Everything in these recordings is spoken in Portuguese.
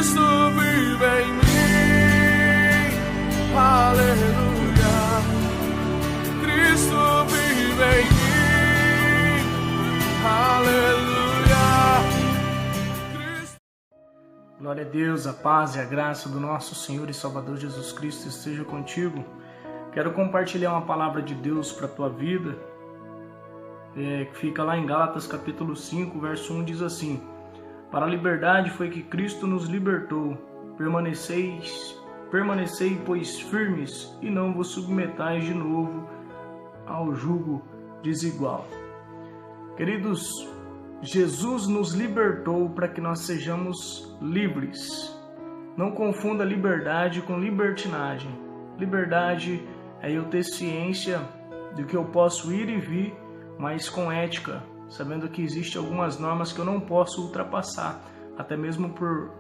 Cristo vive em mim, aleluia. Cristo vive em mim, aleluia. Glória a Deus, a paz e a graça do nosso Senhor e Salvador Jesus Cristo esteja contigo. Quero compartilhar uma palavra de Deus para a tua vida, que fica lá em Gálatas capítulo 5, verso 1, diz assim: para a liberdade foi que Cristo nos libertou, permanecei, pois, firmes, e não vos submetais de novo ao jugo desigual. Queridos, Jesus nos libertou para que nós sejamos livres. Não confunda liberdade com libertinagem. Liberdade é eu ter ciência de que eu posso ir e vir, mas com ética, sabendo que existem algumas normas que eu não posso ultrapassar, até mesmo por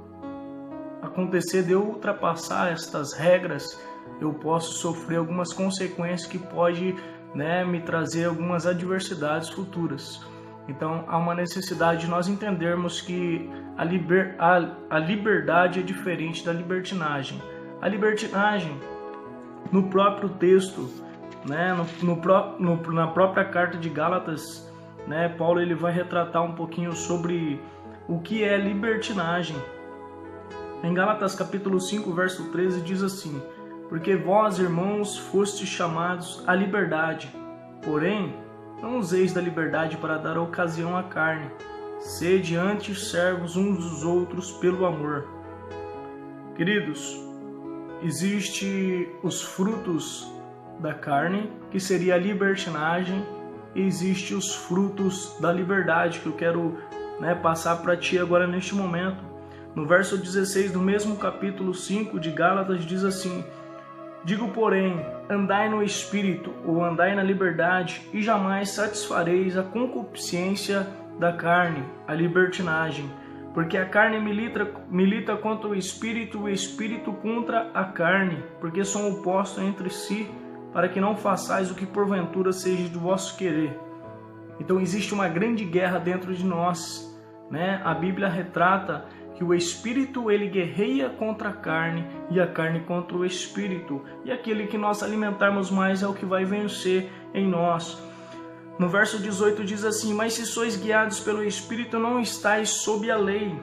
acontecer de eu ultrapassar estas regras, eu posso sofrer algumas consequências que pode, me trazer algumas adversidades futuras. Então há uma necessidade de nós entendermos que a liberdade é diferente da libertinagem. A libertinagem, no próprio texto, na própria carta de Gálatas, Paulo ele vai retratar um pouquinho sobre o que é libertinagem. Em Gálatas capítulo 5, verso 13 diz assim: porque vós, irmãos, fostes chamados à liberdade, porém não useis da liberdade para dar ocasião à carne, sede antes servos uns dos outros pelo amor. Queridos, existe os frutos da carne, que seria a libertinagem, e existe os frutos da liberdade, que eu quero passar para ti agora neste momento. No verso 16 do mesmo capítulo 5 de Gálatas diz assim: digo, porém, andai no Espírito, ou andai na liberdade, e jamais satisfareis a concupiscência da carne, a libertinagem. Porque a carne milita contra o Espírito, o Espírito contra a carne, porque são opostos entre si, para que não façais o que porventura seja do vosso querer. Então existe uma grande guerra dentro de nós, A Bíblia retrata que o Espírito ele guerreia contra a carne e a carne contra o Espírito, e aquele que nós alimentarmos mais é o que vai vencer em nós. No verso 18 diz assim: mas se sois guiados pelo Espírito, não estáis sob a lei.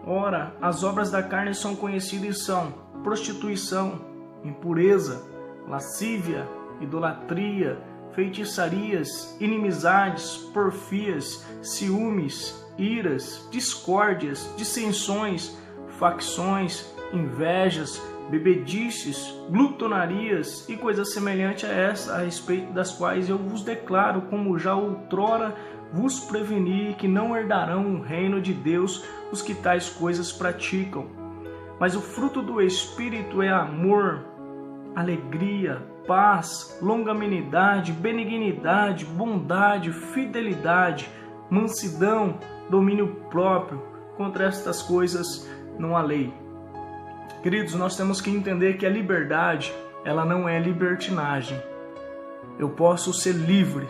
Ora, as obras da carne são conhecidas e são prostituição, impureza, lascívia, idolatria, feitiçarias, inimizades, porfias, ciúmes, iras, discórdias, dissensões, facções, invejas, bebedices, glutonarias e coisas semelhantes a essa, a respeito das quais eu vos declaro, como já outrora vos preveni, que não herdarão o reino de Deus os que tais coisas praticam. Mas o fruto do Espírito é amor, alegria, paz, longanimidade, benignidade, bondade, fidelidade, mansidão, domínio próprio. Contra estas coisas não há lei. Queridos, nós temos que entender que a liberdade, ela não é libertinagem. Eu posso ser livre,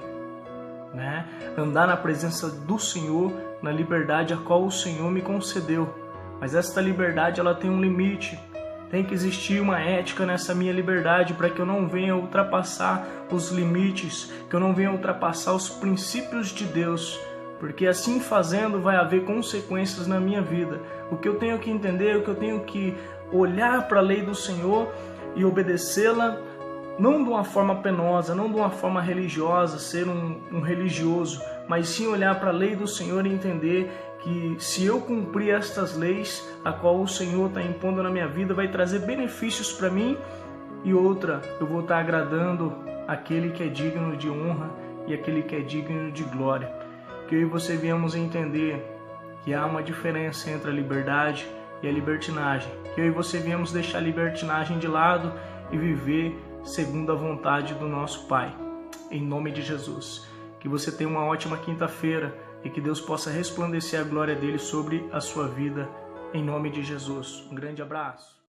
andar na presença do Senhor, na liberdade a qual o Senhor me concedeu. Mas esta liberdade, ela tem um limite. Tem que existir uma ética nessa minha liberdade para que eu não venha ultrapassar os limites, que eu não venha ultrapassar os princípios de Deus, porque assim fazendo vai haver consequências na minha vida. O que eu tenho que entender, o que eu tenho que olhar para a lei do Senhor e obedecê-la, não de uma forma penosa, não de uma forma religiosa, ser um religioso, mas sim olhar para a lei do Senhor e entender que se eu cumprir estas leis, a qual o Senhor está impondo na minha vida, vai trazer benefícios para mim, e outra, eu vou estar agradando aquele que é digno de honra e aquele que é digno de glória. Que eu e você viemos entender que há uma diferença entre a liberdade e a libertinagem. Que eu e você viemos deixar a libertinagem de lado e viver segundo a vontade do nosso Pai. Em nome de Jesus. Que você tenha uma ótima quinta-feira e que Deus possa resplandecer a glória dele sobre a sua vida, em nome de Jesus. Um grande abraço.